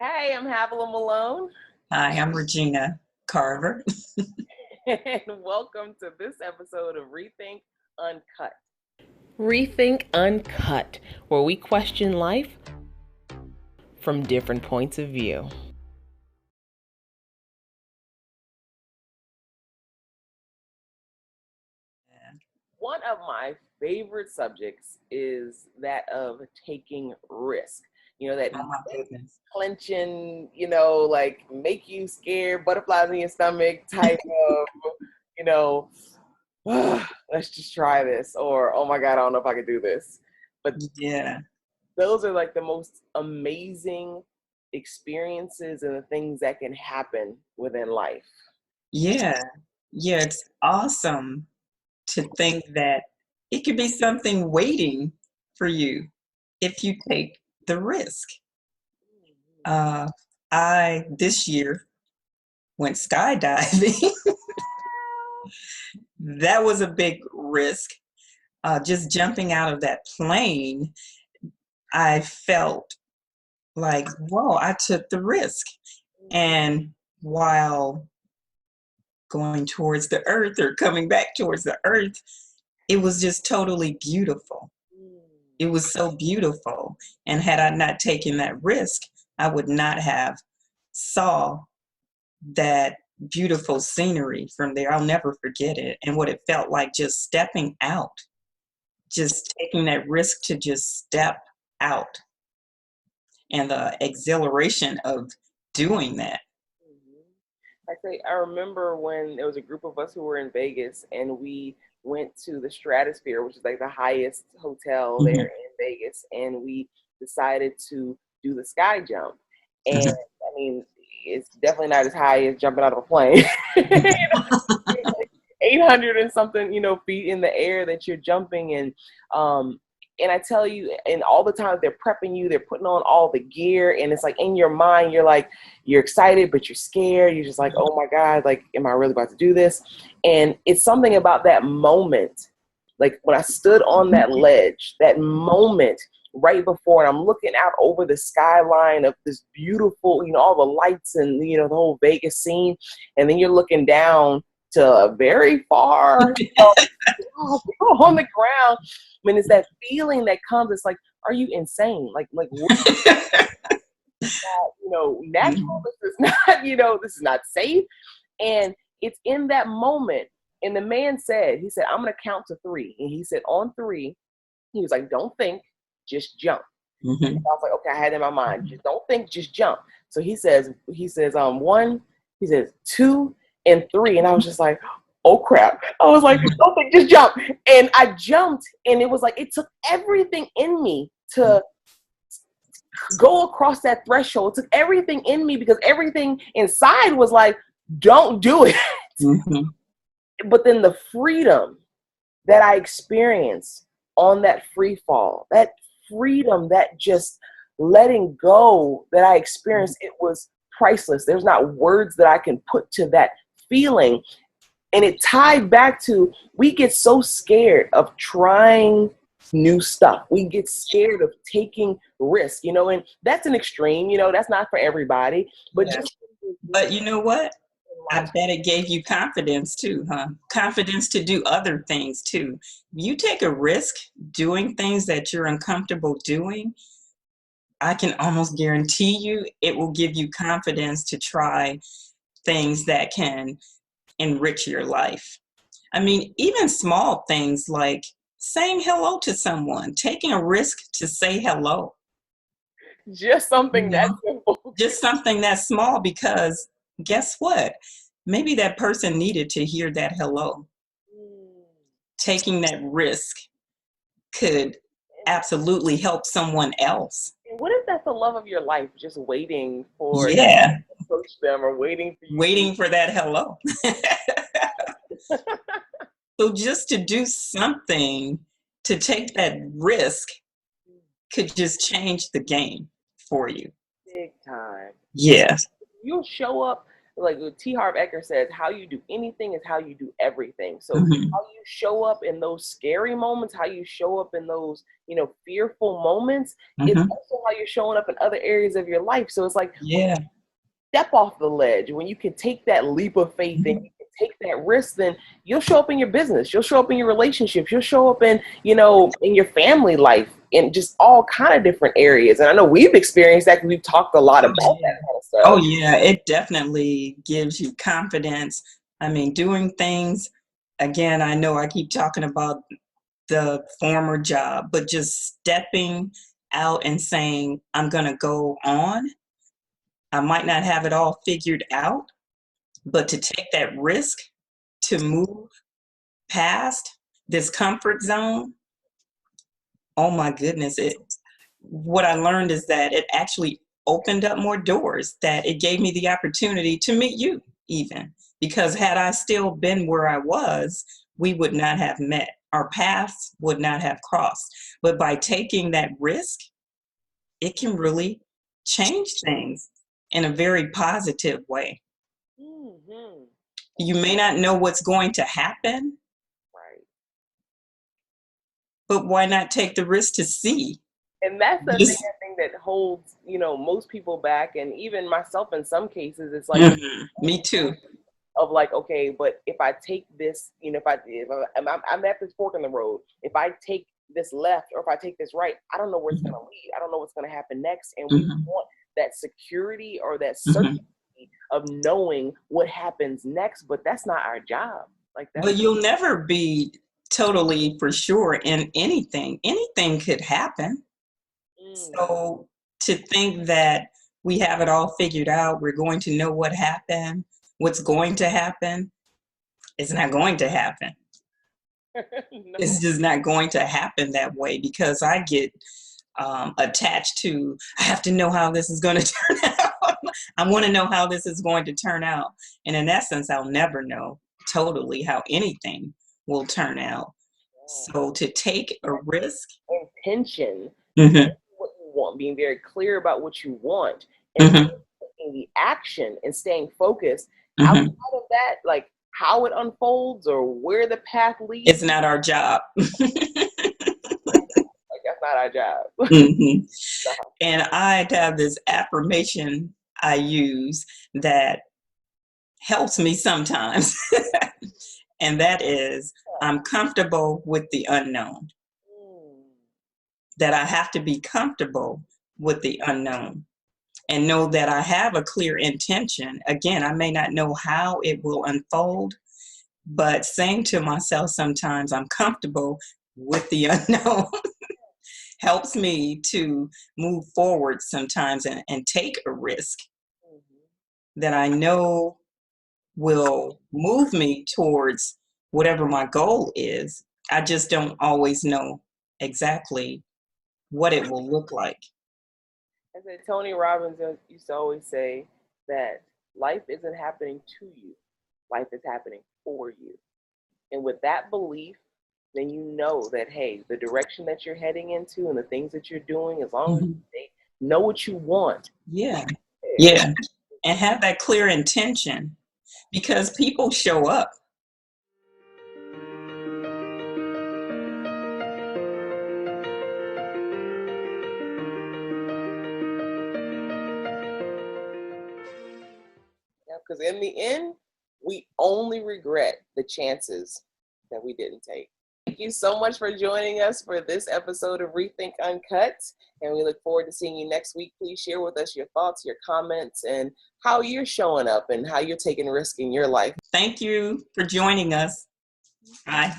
Hey, I'm Havilah Malone, Hi, I'm Regina Carver. and welcome to this episode of ReThink Uncut. ReThink Uncut, where we question life from different points of view. One of my favorite subjects is that of taking risk. That Oh my goodness. clenching, like make you scared, butterflies in your stomach type of, you know, let's just try this, or oh my God, I don't know if I could do this. But Yeah. those are like the most amazing experiences and the things that can happen within life. Yeah. Yeah. It's awesome to think that it could be something waiting for you if you take the risk. Uh, I this year went skydiving. That was a big risk. Just jumping out of that plane, I felt like, whoa, I took the risk. And while going towards the earth or coming back towards the earth, it was just totally beautiful. It was so beautiful. And had I not taken that risk, I would not have saw that beautiful scenery from there. I'll never forget it. And what it felt like just stepping out, just taking that risk to just step out and the exhilaration of doing that. I remember when there was a group of us who were in Vegas and we went to the Stratosphere, which is like the highest hotel there in Vegas, and we decided to do the sky jump. And I mean, it's definitely not as high as jumping out of a plane. 800 and something, feet in the air that you're jumping. And I tell you, and all the time they're prepping you, they're putting on all the gear, and it's like in your mind, you're excited, but you're scared. You're just like, oh my God, like, am I really about to do this? And it's something about that moment. Like when I stood on that ledge, that moment right before, and I'm looking out over the skyline of this beautiful, all the lights and, the whole Vegas scene. And then you're looking down to very far on the ground. I mean, it's that feeling that comes. It's like, are you insane? Like, natural. This is not, this is not safe. And it's in that moment. And the man said, I'm going to count to 3. And he said, on 3, he was like, don't think, just jump. Mm-hmm. I was like, okay, I had it in my mind, just don't think, just jump. So he says, 1, he says 2 and 3. And I was just like, oh crap. I was like, don't think, just jump. And I jumped, and it was like, it took everything in me to go across that threshold. It took everything in me, because everything inside was like, don't do it. Mm-hmm. But then the freedom that I experienced on that free fall, that freedom, that just letting go that I experienced, it was priceless. There's not words that I can put to that feeling. And it tied back to, we get so scared of trying new stuff. We get scared of taking risks, and that's an extreme, that's not for everybody. But yeah. But you know what? I bet it gave you confidence too, huh? Confidence to do other things too. You take a risk doing things that you're uncomfortable doing, I can almost guarantee you it will give you confidence to try things that can enrich your life. I mean, even small things like saying hello to someone, taking a risk to say hello. Just something that simple. Just something that small, because guess what? Maybe that person needed to hear that hello. Taking that risk could absolutely help someone else. What if that's the love of your life, just waiting for you to approach them, or waiting for you? Waiting for that hello. So just to do something, to take that risk, could just change the game for you. Big time. Yes. You'll show up like T. Harv Eker says, how you do anything is how you do everything. So Mm-hmm. how you show up in those scary moments, how you show up in those, fearful moments, is Mm-hmm. also how you're showing up in other areas of your life. So it's like, Yeah. step off the ledge, when you can take that leap of faith and you can take that risk, then you'll show up in your business, you'll show up in your relationships, you'll show up in, in your family life, in just all kind of different areas. And I know we've experienced that because we've talked a lot about that kind of stuff. Oh, yeah. It definitely gives you confidence. I mean, doing things, again, I know I keep talking about the former job, but just stepping out and saying, I'm going to go on. I might not have it all figured out, but to take that risk to move past this comfort zone, oh my goodness, what I learned is that it actually opened up more doors, that it gave me the opportunity to meet you even, because had I still been where I was, we would not have met. Our paths would not have crossed. But by taking that risk, it can really change things in a very positive way. Mm-hmm. You may not know what's going to happen, Right. but why not take the risk to see? And that's the thing, Just, I think, that holds, most people back, and even myself in some cases. It's like, me too. of like, okay, but if I take this, I'm at this fork in the road. If I take this left or if I take this right, I don't know where it's going to lead. I don't know what's going to happen next. And we Mm-hmm. want that security or that Mm-hmm. certainty of knowing what happens next, but that's not our job. Like, that's But you'll never be totally for sure in anything. Anything could happen. So to think that we have it all figured out, we're going to know what's going to happen, it's not going to happen. no. It's just not going to happen that way, because I get attached to, I have to know how this is going to turn out. I want to know how this is going to turn out. And in essence, I'll never know totally how anything will turn out. So to take a risk, Intention, mm-hmm, what you want, being very clear about what you want, and then mm-hmm, taking the action and staying focused. Outside mm-hmm, of that, like how it unfolds or where the path leads, it's not our job. like that's not our job. Mm-hmm. No. And I have this affirmation I use that helps me sometimes. And that is, I'm comfortable with the unknown. That I have to be comfortable with the unknown and know that I have a clear intention. Again, I may not know how it will unfold, but saying to myself sometimes, I'm comfortable with the unknown helps me to move forward sometimes and take a risk that I know will move me towards whatever my goal is. I just don't always know exactly what it will look like. I said Tony Robbins used to always say that life isn't happening to you, life is happening for you. And with that belief, then you know that, hey, the direction that you're heading into and the things that you're doing, as long as Mhm. you know what you want. Yeah. Yeah. And have that clear intention, because people show up. Because in the end, we only regret the chances that we didn't take. Thank you so much for joining us for this episode of ReThink Uncut. And we look forward to seeing you next week. Please share with us your thoughts, your comments, and how you're showing up and how you're taking risk in your life. Thank you for joining us. Bye.